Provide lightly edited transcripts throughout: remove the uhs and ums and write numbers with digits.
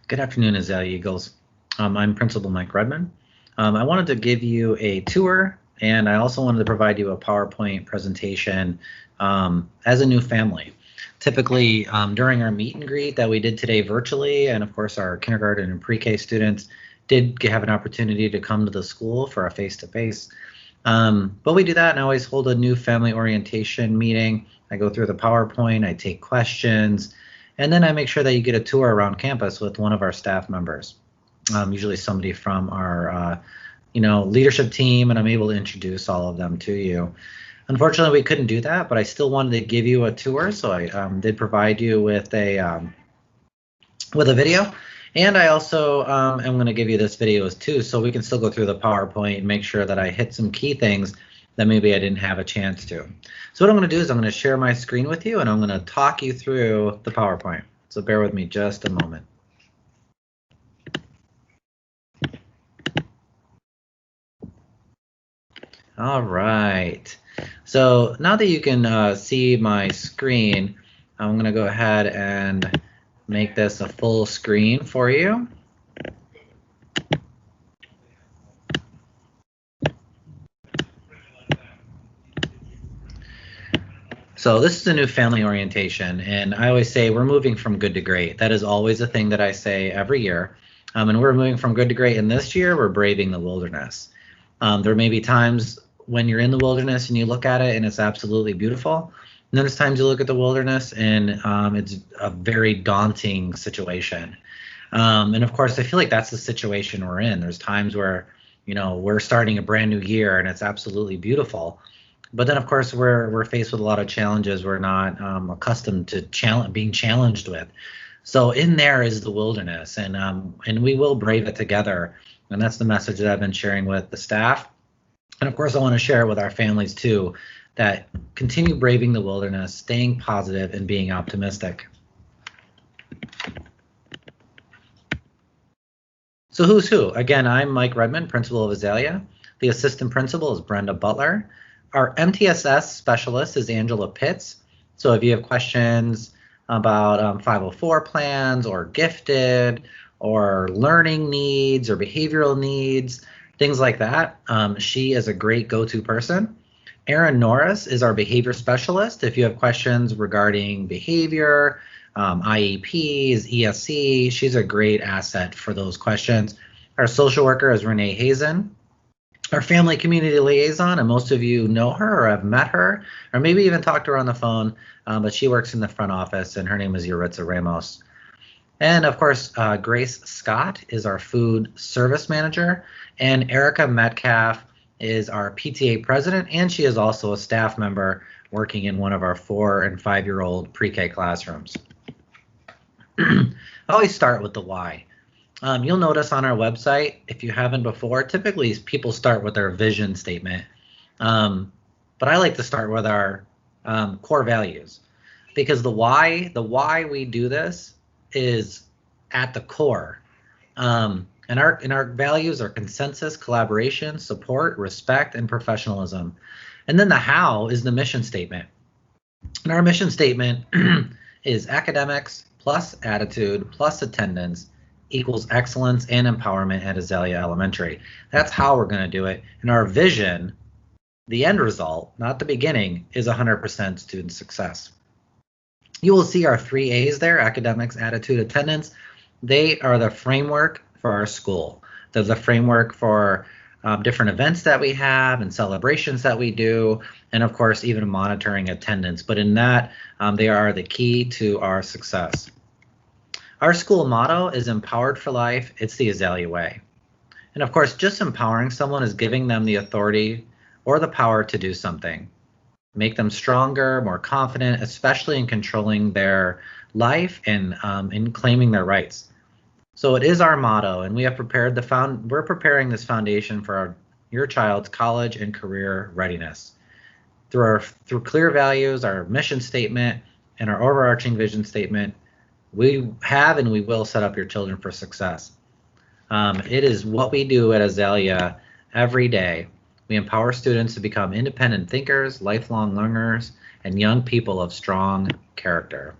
Good afternoon, Azalea Eagles. I'm Principal Mike Redman. I wanted to give you a tour, and I also wanted to provide you a PowerPoint presentation as a new family. Typically, during our meet and greet that we did today virtually, and of course our kindergarten and pre-K students did have an opportunity to come to the school for a face-to-face. But we do that, and I always hold a new family orientation meeting. I go through the PowerPoint, I take questions, and then I make sure that you get a tour around campus with one of our staff members, usually somebody from our leadership team, and I'm able to introduce all of them to you. Unfortunately, we couldn't do that, but I still wanted to give you a tour, so I did provide you with a video. And I also am going to give you this video too, so we can still go through the PowerPoint and make sure that I hit some key things that maybe I didn't have a chance to. So what I'm going to do is I'm going to share my screen with you, and I'm going to talk you through the PowerPoint. So bear with me just a moment. All right. So now that you can see my screen, I'm going to go ahead and make this a full screen for you. So this is a new family orientation, and I always say we're moving from good to great. That is always a thing that I say every year. And we're moving from good to great, and this year we're braving the wilderness. There may be times when you're in the wilderness and you look at it and it's absolutely beautiful. And then there's times you look at the wilderness and it's a very daunting situation. And of course, I feel like that's the situation we're in. There's times where, we're starting a brand new year and it's absolutely beautiful. But then, of course, we're faced with a lot of challenges we're not accustomed to being challenged with. So in there is the wilderness, and we will brave it together. And that's the message that I've been sharing with the staff. And of course, I want to share it with our families too, that continue braving the wilderness, staying positive, and being optimistic. So who's who? Again, I'm Mike Redman, principal of Azalea. The assistant principal is Brenda Butler. Our MTSS specialist is Angela Pitts. So if you have questions about 504 plans or gifted or learning needs or behavioral needs, things like that, she is a great go-to person. Erin Norris is our behavior specialist. If you have questions regarding behavior, IEPs, ESC, she's a great asset for those questions. Our social worker is Renee Hazen. Our family community liaison, and most of you know her or have met her, or maybe even talked to her on the phone, but she works in the front office, and her name is Yuritsa Ramos. And of course, Grace Scott is our food service manager, and Erica Metcalf is our PTA president, and she is also a staff member working in one of our 4- and 5-year-old pre-K classrooms. I always start with the why. You'll notice on our website, if you haven't before, typically people start with their vision statement. But I like to start with our core values, because the why we do this is at the core. And our values are consensus, collaboration, support, respect, and professionalism. And then the how is the mission statement. And our mission statement is academics plus attitude plus attendance equals excellence and empowerment at Azalea Elementary. That's how we're going to do it. And our vision, the end result, not the beginning, is 100% student success. You will see our 3 A's there: academics, attitude, attendance. They are the framework for our school. They're the framework for different events that we have and celebrations that we do, and of course, even monitoring attendance. But in that, they are the key to our success. Our school motto is empowered for life. It's the Azalea way. And of course, just empowering someone is giving them the authority or the power to do something. Make them stronger, more confident, especially in controlling their life and in claiming their rights. So it is our motto, and we have prepared we're preparing this foundation for your child's college and career readiness. Through clear values, our mission statement, and our overarching vision statement, we have and we will set up your children for success. It is what we do at Azalea every day. We empower students to become independent thinkers, lifelong learners, and young people of strong character.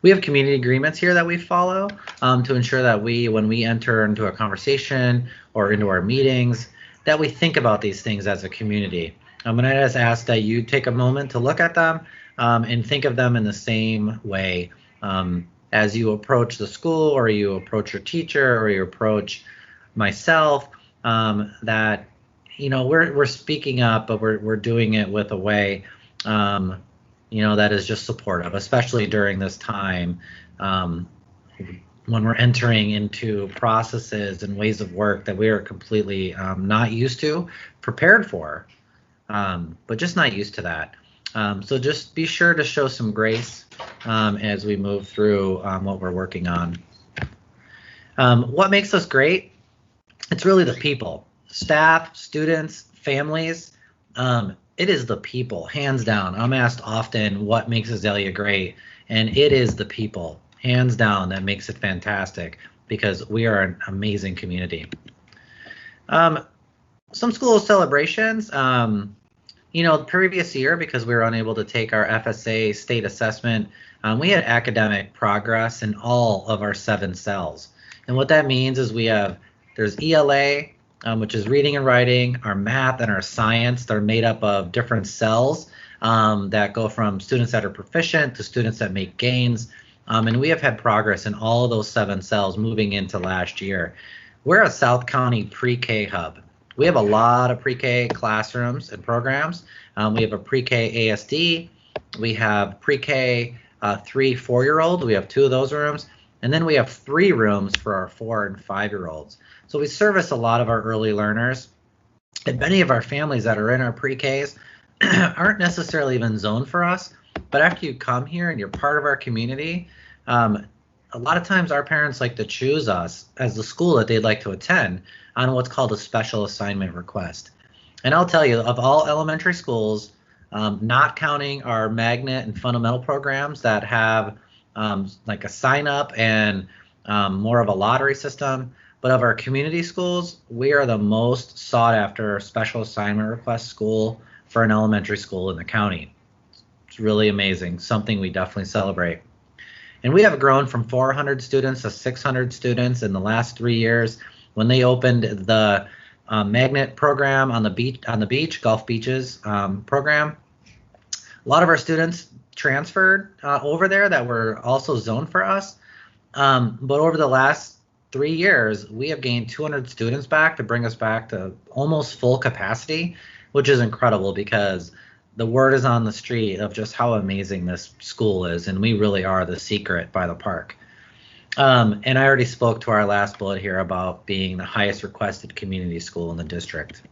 We have community agreements here that we follow to ensure that when we enter into a conversation or into our meetings, that we think about these things as a community. And I just ask that you take a moment to look at them and think of them in the same way as you approach the school, or you approach your teacher, or you approach myself. That we're speaking up, but we're doing it with a way that is just supportive, especially during this time when we're entering into processes and ways of work that we are completely not used to, prepared for, but just not used to that. So just be sure to show some grace as we move through what we're working on. What makes us great? It's really the people, staff, students, families. It is the people, hands down. I'm asked often what makes Azalea great, and it is the people, hands down, that makes it fantastic, because we are an amazing community. Some school celebrations. The previous year, because we were unable to take our FSA state assessment, we had academic progress in all of our 7 cells. And what that means is there's ELA, which is reading and writing, our math and our science. They're made up of different cells that go from students that are proficient to students that make gains. And we have had progress in all of those 7 cells moving into last year. We're a South County pre-K hub. We have a lot of pre-K classrooms and programs. We have a pre-K ASD. We have pre-K 3-4-year-old. We have 2 of those rooms. And then we have 3 rooms for our 4 and 5-year-olds. So we service a lot of our early learners. And many of our families that are in our pre-Ks aren't necessarily even zoned for us. But after you come here and you're part of our community, a lot of times our parents like to choose us as the school that they'd like to attend on what's called a special assignment request. And I'll tell you, of all elementary schools, not counting our magnet and fundamental programs that have like a sign up and more of a lottery system, but of our community schools, we are the most sought after special assignment request school for an elementary school in the county. It's really amazing, something we definitely celebrate. And we have grown from 400 students to 600 students in the last 3 years. When they opened the magnet program on the beach, Gulf Beaches program, a lot of our students transferred over there that were also zoned for us. But over the last 3 years, we have gained 200 students back to bring us back to almost full capacity, which is incredible, because the word is on the street of just how amazing this school is, and we really are the secret by the park. And I already spoke to our last bullet here about being the highest requested community school in the district.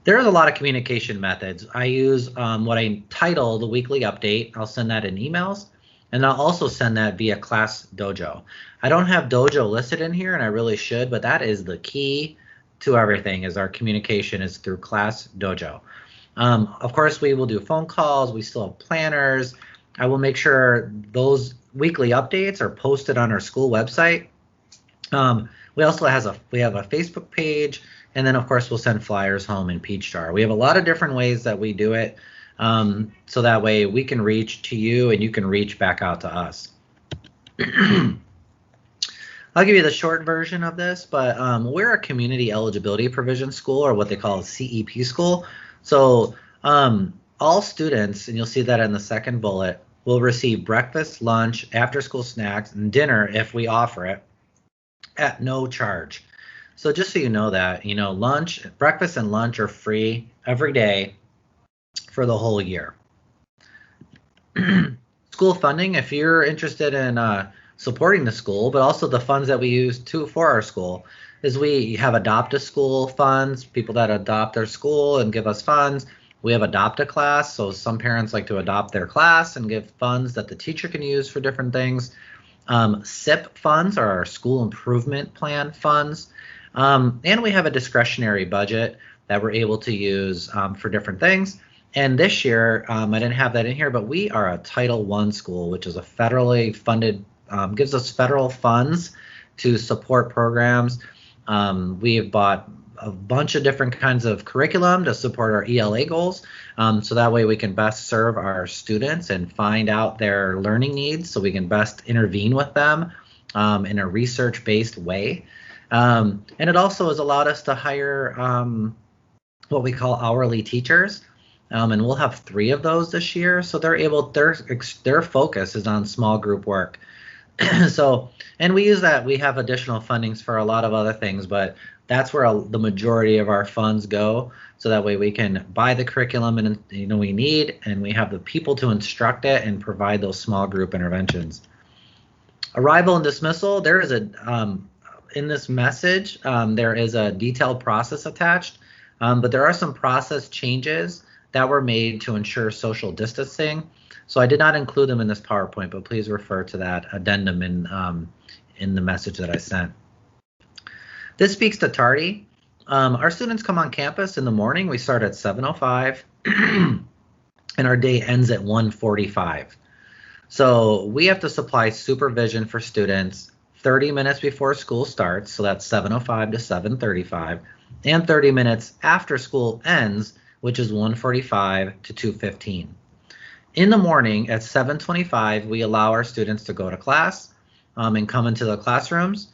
There's a lot of communication methods. I use what I title the weekly update. I'll send that in emails, and I'll also send that via Class Dojo. I don't have Dojo listed in here, and I really should, but that is the key to everything, is our communication is through Class Dojo. Of course, we will do phone calls. We still have planners. I will make sure those weekly updates are posted on our school website. We also have a Facebook page, and then of course we'll send flyers home in Peach Jar. We have a lot of different ways that we do it, so that way we can reach to you and you can reach back out to us. I'll give you the short version of this, but we're a community eligibility provision school, or what they call a CEP school. So all students, and you'll see that in the second bullet, will receive breakfast, lunch, after-school snacks, and dinner if we offer it at no charge. So just so you know that, breakfast and lunch are free every day for the whole year. School funding, if you're interested in supporting the school, but also the funds that we use for our school, is we have Adopt a School funds, people that adopt their school and give us funds. We have Adopt a Class, so some parents like to adopt their class and give funds that the teacher can use for different things. SIP funds are our school improvement plan funds. And we have a discretionary budget that we're able to use for different things. And this year, I didn't have that in here, but we are a Title I school, which is a federally funded, gives us federal funds to support programs. We have bought a bunch of different kinds of curriculum to support our ELA goals. So that way we can best serve our students and find out their learning needs so we can best intervene with them in a research-based way. And it also has allowed us to hire what we call hourly teachers. And we'll have 3 of those this year. So their focus is on small group work. So, and we use that, we have additional fundings for a lot of other things, but that's where the majority of our funds go. So that way we can buy the curriculum and we need, and we have the people to instruct it and provide those small group interventions. Arrival and dismissal, there is in this message, there is a detailed process attached, but there are some process changes that were made to ensure social distancing. So I did not include them in this PowerPoint, but please refer to that addendum in the message that I sent. This speaks to tardy. Our students come on campus in the morning. We start at 7:05 and our day ends at 1:45. So we have to supply supervision for students 30 minutes before school starts, so that's 7:05 to 7:35, and 30 minutes after school ends, which is 1:45 to 2:15. In the morning at 7:25, we allow our students to go to class and come into the classrooms.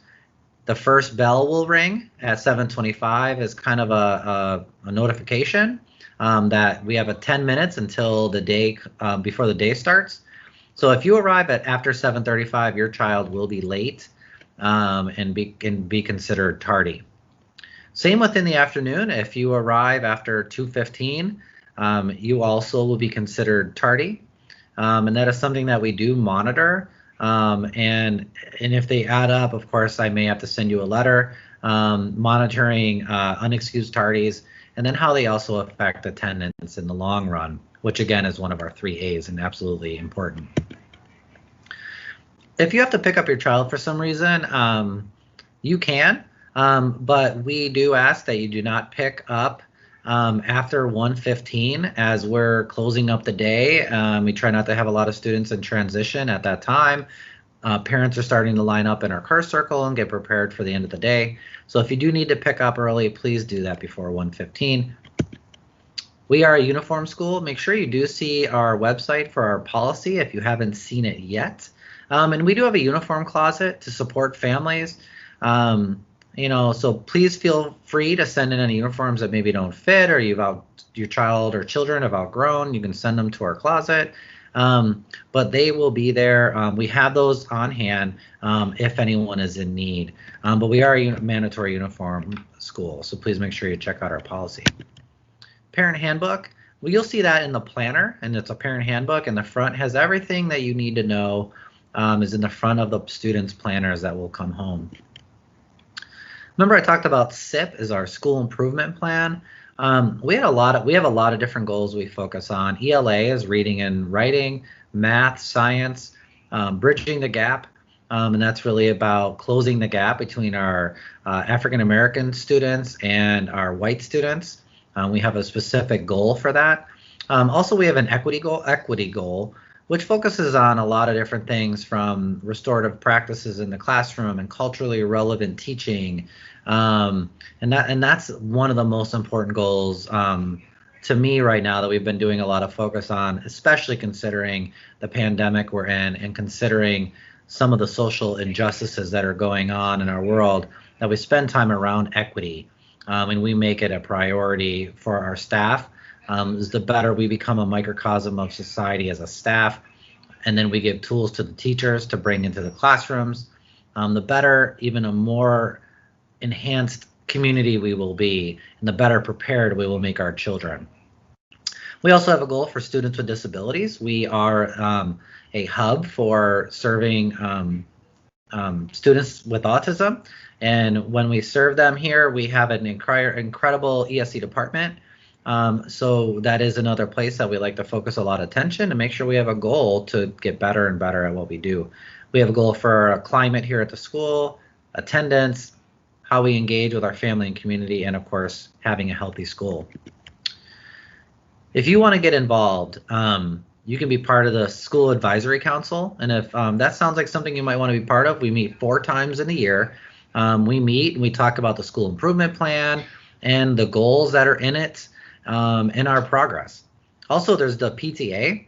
The first bell will ring at 7:25 as kind of a notification that we have 10 minutes until the day before the day starts. So if you arrive at after 7:35, your child will be late and be considered tardy. Same within the afternoon. If you arrive after 2:15, you also will be considered tardy, and that is something that we do monitor. And if they add up, of course, I may have to send you a letter monitoring unexcused tardies, and then how they also affect attendance in the long run, which again is one of our 3 A's and absolutely important. If you have to pick up your child for some reason, you can, but we do ask that you do not pick up after 1:15 as we're closing up the day. We try not to have a lot of students in transition at that time. Parents are starting to line up in our car circle and get prepared for the end of the day. So if you do need to pick up early, please do that before 1:15. We are a uniform school. Make sure you do see our website for our policy if you haven't seen it yet. And we do have a uniform closet to support families. So please feel free to send in any uniforms that maybe don't fit or your child or children have outgrown. You can send them to our closet, but they will be there. We have those on hand if anyone is in need, but we are a mandatory uniform school, so please make sure you check out our policy. Parent handbook, well, you'll see that in the planner, and it's a parent handbook, and the front has everything that you need to know is in the front of the students' planners that will come home. Remember I talked about SIP is our school improvement plan. We have a lot of different goals we focus on. ELA is reading and writing, math, science, bridging the gap, and that's really about closing the gap between our African American students and our white students. We have a specific goal for that. Also, we have an equity goal, which focuses on a lot of different things from restorative practices in the classroom and culturally relevant teaching. And that's one of the most important goals to me right now that we've been doing a lot of focus on, especially considering the pandemic we're in and considering some of the social injustices that are going on in our world, that we spend time around equity and we make it a priority for our staff. Is the better we become a microcosm of society as a staff, and then we give tools to the teachers to bring into the classrooms, the better, even a more enhanced community we will be, and the better prepared we will make our children. We also have a goal for students with disabilities. We are a hub for serving students with autism, and when we serve them here, we have an incredible ESC department. So that is another place that we like to focus a lot of attention to make sure we have a goal to get better and better at what we do. We have a goal for a climate here at the school, attendance, how we engage with our family and community, and of course, having a healthy school. If you want to get involved, you can be part of the School Advisory Council. And if that sounds like something you might want to be part of, we meet 4 times in the year. We meet and we talk about the school improvement plan and the goals that are in it, and our progress. Also, there's the PTA.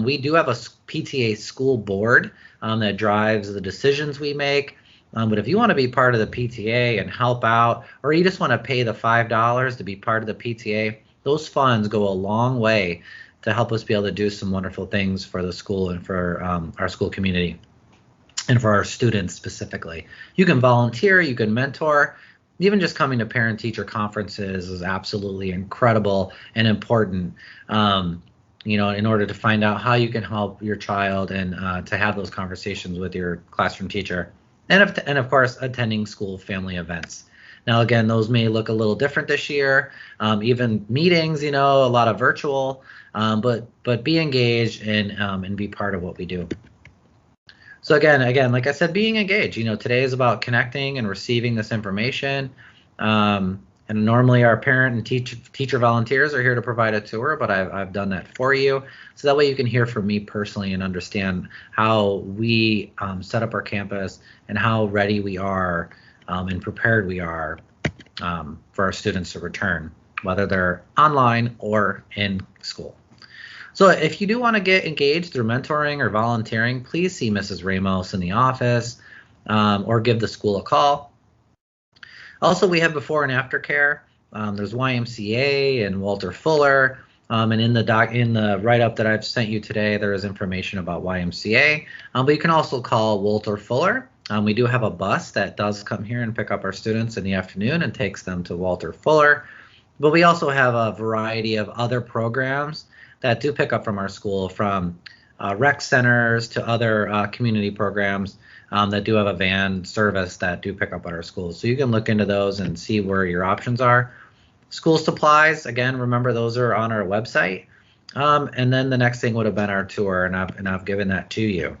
We do have a PTA school board that drives the decisions we make. But if you want to be part of the PTA and help out, or you just want to pay the $5 to be part of the PTA, those funds go a long way to help us be able to do some wonderful things for the school and for our school community and for our students specifically. You can volunteer, you can mentor. Even just coming to parent-teacher conferences is absolutely incredible and important, in order to find out how you can help your child and to have those conversations with your classroom teacher. And of course, attending school family events. Now, again, those may look a little different this year. Even meetings, a lot of virtual, but be engaged and be part of what we do. So again, like I said, being engaged. Today is about connecting and receiving this information. And normally our parent and teacher volunteers are here to provide a tour, but I've done that for you. So that way you can hear from me personally and understand how we set up our campus and how ready we are and prepared we are for our students to return, whether they're online or in school. So if you do want to get engaged through mentoring or volunteering, please see Mrs. Ramos in the office or give the school a call. Also, we have before and after care. There's YMCA and Walter Fuller. And in the write-up that I've sent you today, there is information about YMCA. But you can also call Walter Fuller. We do have a bus that does come here and pick up our students in the afternoon and takes them to Walter Fuller. But we also have a variety of other programs that do pick up from our school, from rec centers to other community programs that do have a van service that do pick up at our schools. So you can look into those and see where your options are. School supplies, again, remember those are on our website. And then the next thing would have been our tour, and I've given that to you.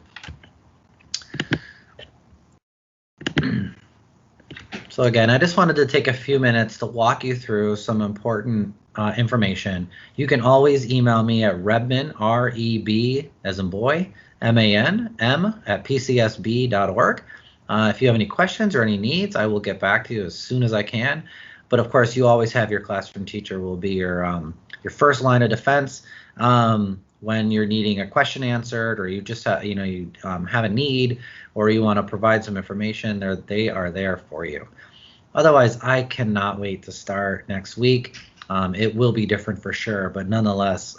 So again, I just wanted to take a few minutes to walk you through some important information. You can always email me at Rebman, R-E-B as in boy, M-A-N-M @pcsb.org. If you have any questions or any needs, I will get back to you as soon as I can. But of course, you always have your classroom teacher will be your first line of defense when you're needing a question answered, or you just have, you have a need, or you want to provide some information. They are there for you. Otherwise, I cannot wait to start next week. It will be different for sure, but nonetheless,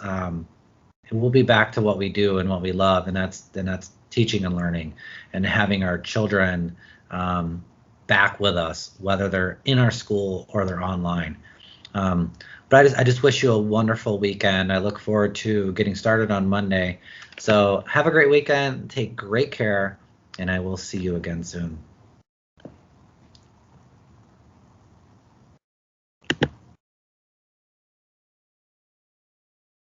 we'll be back to what we do and what we love, and that's teaching and learning and having our children back with us, whether they're in our school or they're online. But I just wish you a wonderful weekend. I look forward to getting started on Monday. So have a great weekend, take great care, and I will see you again soon.